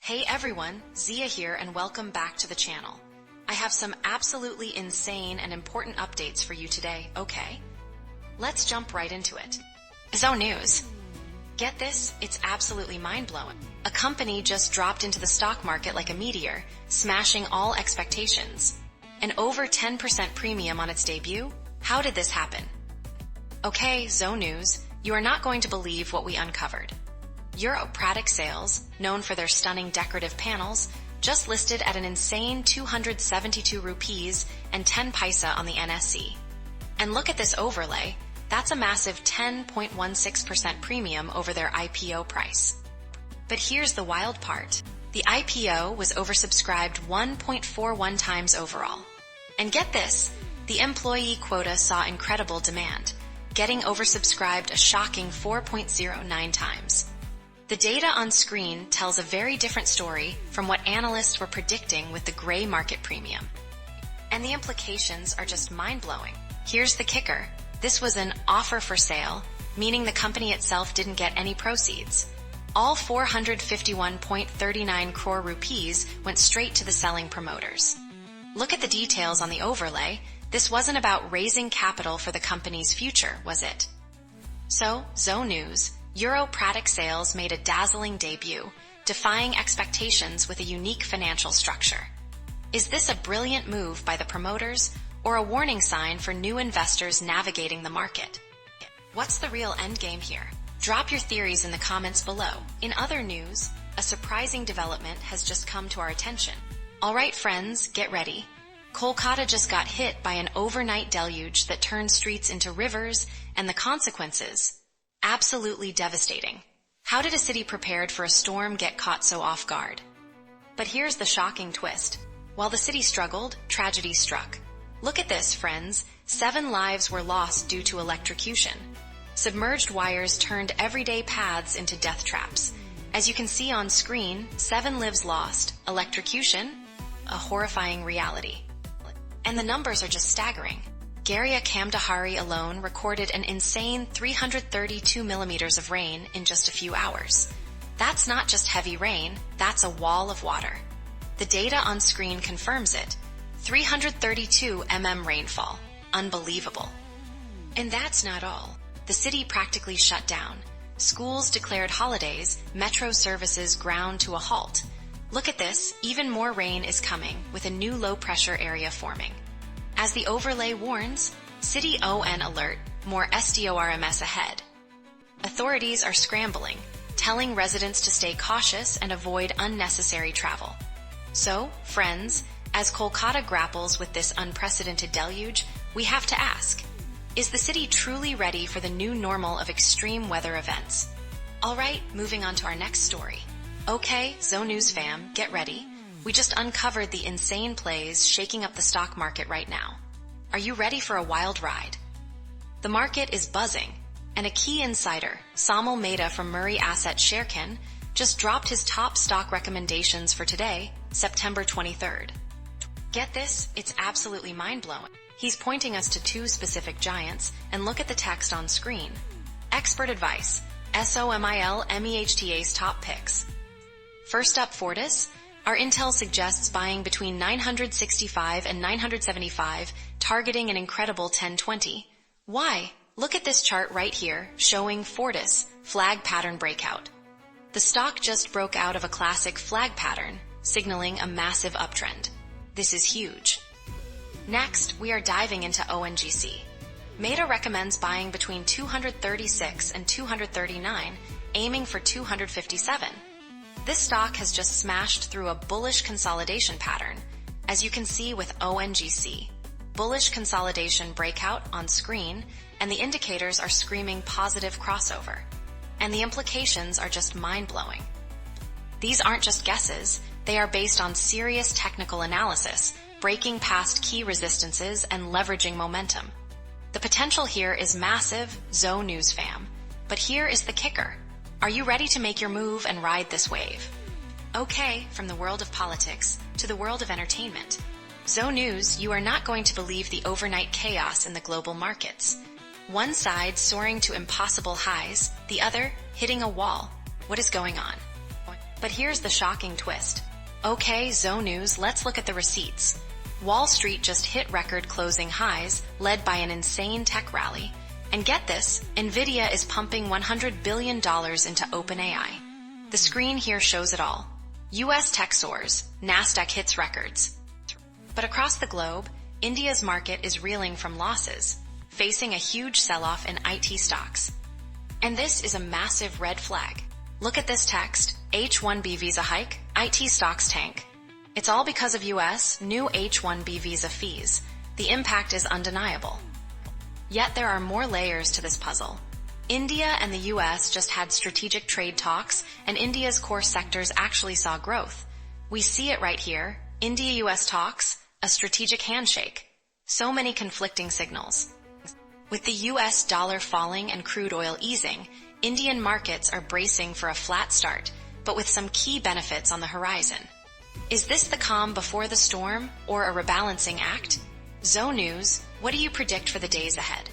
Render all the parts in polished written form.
Hey everyone, Zia here and welcome back to the channel. I have some absolutely insane and important updates for you today, okay? Let's jump right into it. Zohh news. Get this, it's absolutely mind-blowing. A company just dropped into the stock market like a meteor, smashing all expectations. An over 10% premium on its debut? How did this happen? Okay, Zohh news, you are not going to believe what we uncovered. Pratik sales, known for their stunning decorative panels, just listed at an insane 272 rupees and 10 paisa on the NSE. And look at this overlay, that's a massive 10.16% premium over their IPO price. But here's the wild part. The IPO was oversubscribed 1.41 times overall. And get this, the employee quota saw incredible demand, getting oversubscribed a shocking 4.09 times. The data on screen tells a very different story from what analysts were predicting with the gray market premium. And the implications are just mind-blowing. Here's the kicker. This was an offer for sale, meaning the company itself didn't get any proceeds. All 451.39 crore rupees went straight to the selling promoters. Look at the details on the overlay. This wasn't about raising capital for the company's future, was it? So, Zohh news. Pratik sales made a dazzling debut, defying expectations with a unique financial structure. Is this a brilliant move by the promoters or a warning sign for new investors navigating the market? What's the real endgame here? Drop your theories in the comments below. In other news, a surprising development has just come to our attention. Alright friends, get ready. Kolkata just got hit by an overnight deluge that turned streets into rivers, and the consequences, absolutely devastating. How did a city prepared for a storm get caught so off guard? But here's the shocking twist. While the city struggled, tragedy struck. Look at this, friends. 7 lives were lost due to electrocution. Submerged wires turned everyday paths into death traps. As you can see on screen, 7 lives lost, electrocution, a horrifying reality. And the numbers are just staggering. Kamdahari alone recorded an insane 332 millimeters of rain in just a few hours. That's not just heavy rain, that's a wall of water. The data on screen confirms it. 332 rainfall. Unbelievable. And that's not all. The city practically shut down. Schools declared holidays, metro services ground to a halt. Look at this, even more rain is coming, with a new low-pressure area forming. As the overlay warns, City ON alert, more SDORMS ahead. Authorities are scrambling, telling residents to stay cautious and avoid unnecessary travel. So, friends, as Kolkata grapples with this unprecedented deluge, we have to ask, is the city truly ready for the new normal of extreme weather events? Alright, moving on to our next story. Okay, Zohh News fam, get ready. We just uncovered the insane plays shaking up the stock market right now. Are you ready for a wild ride? The market is buzzing, and a key insider, Samal Mehta from Murray Asset Sharekhan, just dropped his top stock recommendations for today, September 23rd. Get this, it's absolutely mind-blowing. He's pointing us to 2 specific giants, and look at the text on screen. Expert advice, SOMIL MEHTA's top picks. First up, Fortis. Our intel suggests buying between 965 and 975, targeting an incredible 1020. Why? Look at this chart right here, showing Fortis, flag pattern breakout. The stock just broke out of a classic flag pattern, signaling a massive uptrend. This is huge. Next, we are diving into ONGC. Mehta recommends buying between 236 and 239, aiming for 257. This stock has just smashed through a bullish consolidation pattern, as you can see with ONGC. Bullish consolidation breakout on screen, and the indicators are screaming positive crossover. And the implications are just mind-blowing. These aren't just guesses, they are based on serious technical analysis, breaking past key resistances and leveraging momentum. The potential here is massive, Zohh News fam. But here is the kicker. Are you ready to make your move and ride this wave? Okay, from the world of politics to the world of entertainment. Zohh News, you are not going to believe the overnight chaos in the global markets. One side soaring to impossible highs, the other hitting a wall. What is going on? But here's the shocking twist. Okay, Zohh News, let's look at the receipts. Wall Street just hit record closing highs, led by an insane tech rally. And get this, Nvidia is pumping $100 billion into OpenAI. The screen here shows it all. US tech soars, NASDAQ hits records. But across the globe, India's market is reeling from losses, facing a huge sell-off in IT stocks. And this is a massive red flag. Look at this text, H1-B visa hike, IT stocks tank. It's all because of US new H1-B visa fees. The impact is undeniable. Yet there are more layers to this puzzle. India and the US just had strategic trade talks, and India's core sectors actually saw growth. We see it right here, India-US talks, a strategic handshake. So many conflicting signals. With the US dollar falling and crude oil easing, Indian markets are bracing for a flat start, but with some key benefits on the horizon. Is this the calm before the storm, or a rebalancing act? Zohh News, what do you predict for the days ahead?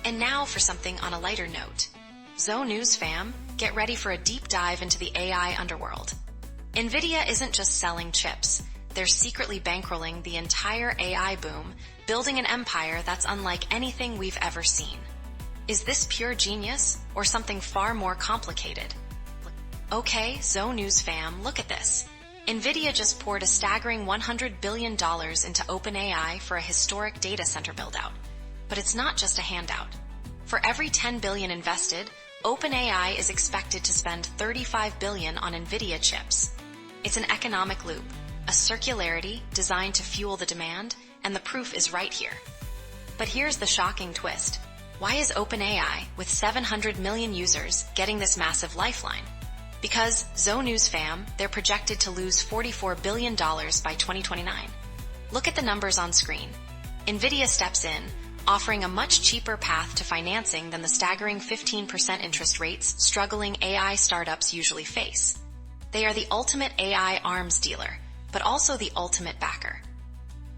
And now for something on a lighter note. Zohh News fam, get ready for a deep dive into the AI underworld. Nvidia isn't just selling chips. They're secretly bankrolling the entire AI boom, building an empire that's unlike anything we've ever seen. Is this pure genius, or something far more complicated? Okay, Zohh News fam, look at this. Nvidia just poured a staggering $100 billion into OpenAI for a historic data center build-out. But it's not just a handout. For every $10 billion invested, OpenAI is expected to spend $35 billion on Nvidia chips. It's an economic loop, a circularity designed to fuel the demand, and the proof is right here. But here's the shocking twist. Why is OpenAI, with 700 million users, getting this massive lifeline? Because, Zohh News fam, they're projected to lose $44 billion by 2029. Look at the numbers on screen. Nvidia steps in, offering a much cheaper path to financing than the staggering 15% interest rates struggling AI startups usually face. They are the ultimate AI arms dealer, but also the ultimate backer.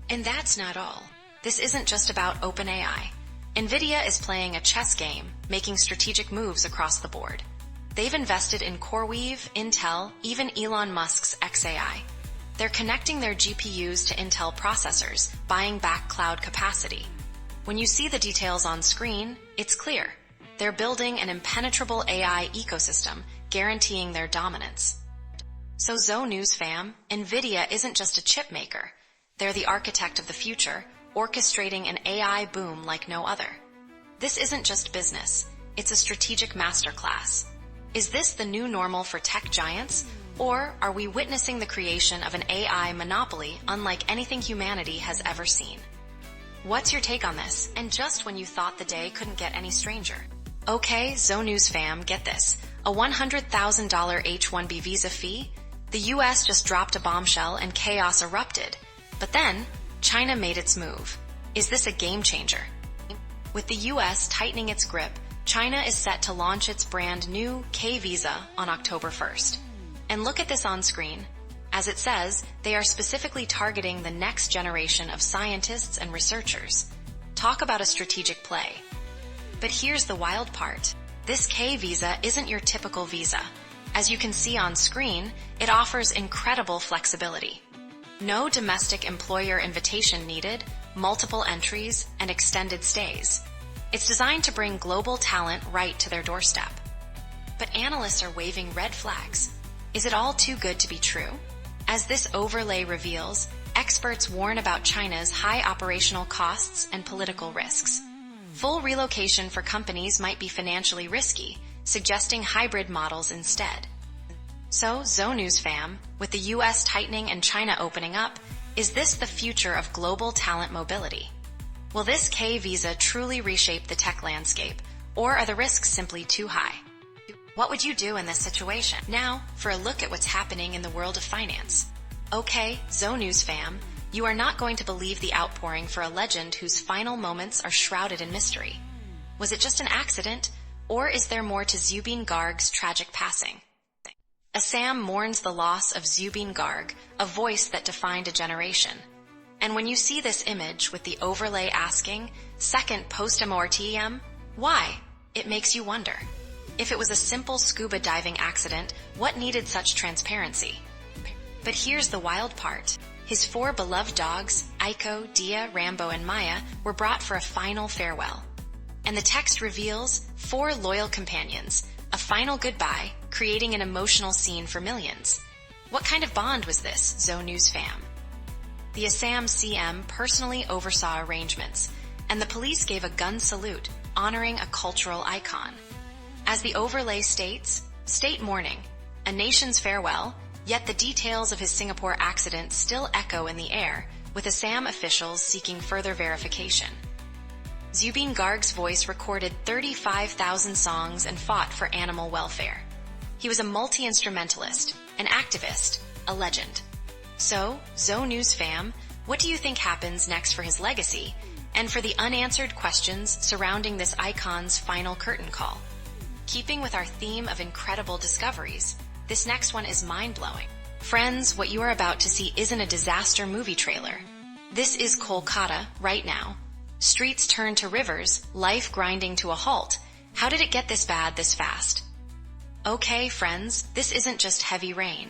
And that's not all. This isn't just about OpenAI. Nvidia is playing a chess game, making strategic moves across the board. They've invested in CoreWeave, Intel, even Elon Musk's xAI. They're connecting their GPUs to Intel processors, buying back cloud capacity. When you see the details on screen, it's clear. They're building an impenetrable AI ecosystem, guaranteeing their dominance. So Zohh News fam, Nvidia isn't just a chip maker. They're the architect of the future, orchestrating an AI boom like no other. This isn't just business. It's a strategic masterclass. Is this the new normal for tech giants, or are we witnessing the creation of an AI monopoly unlike anything humanity has ever seen? What's your take on this? And just when you thought the day couldn't get any stranger. Okay, Zohh News fam, get this. A $100,000 H-1B visa fee? The US just dropped a bombshell and chaos erupted. But then, China made its move. Is this a game changer? With the US tightening its grip, China is set to launch its brand new K-Visa on October 1st. And look at this on screen. As it says, they are specifically targeting the next generation of scientists and researchers. Talk about a strategic play. But here's the wild part. This K-Visa isn't your typical visa. As you can see on screen, it offers incredible flexibility. No domestic employer invitation needed, multiple entries, and extended stays. It's designed to bring global talent right to their doorstep. But analysts are waving red flags. Is it all too good to be true? As this overlay reveals, experts warn about China's high operational costs and political risks. Full relocation for companies might be financially risky, suggesting hybrid models instead. So, Zohh News fam, with the US tightening and China opening up, is this the future of global talent mobility? Will this K-Visa truly reshape the tech landscape, or are the risks simply too high? What would you do in this situation? Now, for a look at what's happening in the world of finance. Okay, Zohh News fam, you are not going to believe the outpouring for a legend whose final moments are shrouded in mystery. Was it just an accident, or is there more to Zubeen Garg's tragic passing? Assam mourns the loss of Zubeen Garg, a voice that defined a generation. And when you see this image with the overlay asking, second post-mortem, why? It makes you wonder. If it was a simple scuba diving accident, what needed such transparency? But here's the wild part. His 4 beloved dogs, Aiko, Dia, Rambo, and Maya, were brought for a final farewell. And the text reveals 4 loyal companions, a final goodbye, creating an emotional scene for millions. What kind of bond was this, Zohh News fam? The Assam CM personally oversaw arrangements, and the police gave a gun salute, honoring a cultural icon. As the overlay states, state mourning, a nation's farewell, yet the details of his Singapore accident still echo in the air, with Assam officials seeking further verification. Zubeen Garg's voice recorded 35,000 songs and fought for animal welfare. He was a multi-instrumentalist, an activist, a legend. So, Zohh News fam, what do you think happens next for his legacy, and for the unanswered questions surrounding this icon's final curtain call? Keeping with our theme of incredible discoveries, this next one is mind-blowing. Friends, what you are about to see isn't a disaster movie trailer. This is Kolkata right now. Streets turn to rivers, life grinding to a halt. How did it get this bad this fast? Okay, friends, this isn't just heavy rain.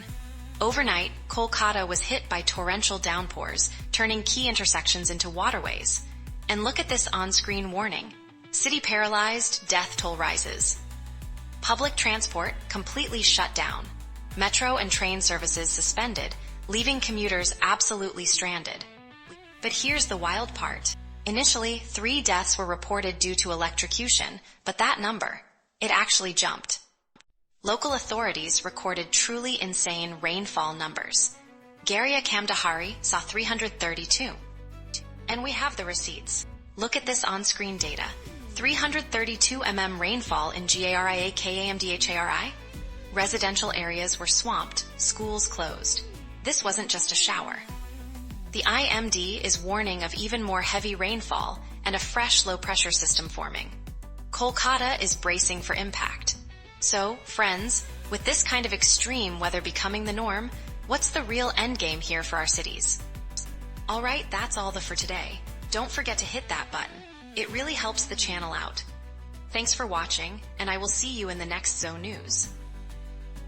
Overnight, Kolkata was hit by torrential downpours, turning key intersections into waterways. And look at this on-screen warning. City paralyzed, death toll rises. Public transport completely shut down. Metro and train services suspended, leaving commuters absolutely stranded. But here's the wild part. Initially, 3 deaths were reported due to electrocution, but that number, it actually jumped. Local authorities recorded truly insane rainfall numbers. Garia Kamdahari saw 332. And we have the receipts. Look at this on-screen data. 332 mm rainfall in GARIA KAMDHARI. Residential areas were swamped, schools closed. This wasn't just a shower. The IMD is warning of even more heavy rainfall and a fresh low-pressure system forming. Kolkata is bracing for impact. So, friends, with this kind of extreme weather becoming the norm, what's the real endgame here for our cities? Alright, that's all for today. Don't forget to hit that button. It really helps the channel out. Thanks for watching, and I will see you in the next Zohh News.